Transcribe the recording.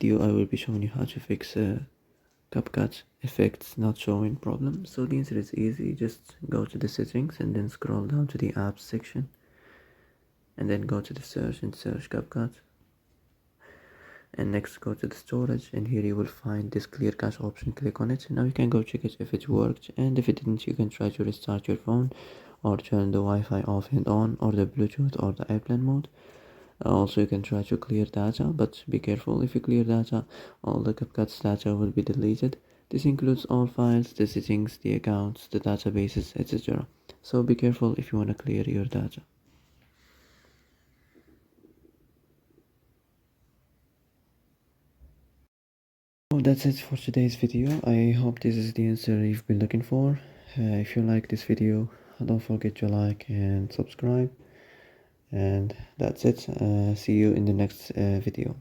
video I will be showing you how to fix Capcut effects not showing problem. So the answer is easy. Just go to the settings and then scroll down to the apps section and then go to the search and search Capcut, and next go to the storage, and here you will find this clear cache option. Click on it. Now you can go check it if it worked, and if it didn't you can try to restart your phone or turn the Wi-Fi off and on, or the Bluetooth or the airplane mode. Also you can try to clear data, but be careful. If you clear data, all the Capcut's data will be deleted. This includes all files, the settings, the accounts, the databases, etc. So be careful if you want to clear your data. Well, that's it for today's video. I hope this is the answer you've been looking for. If you like this video, don't forget to like and subscribe. And that's it. See you in the next video.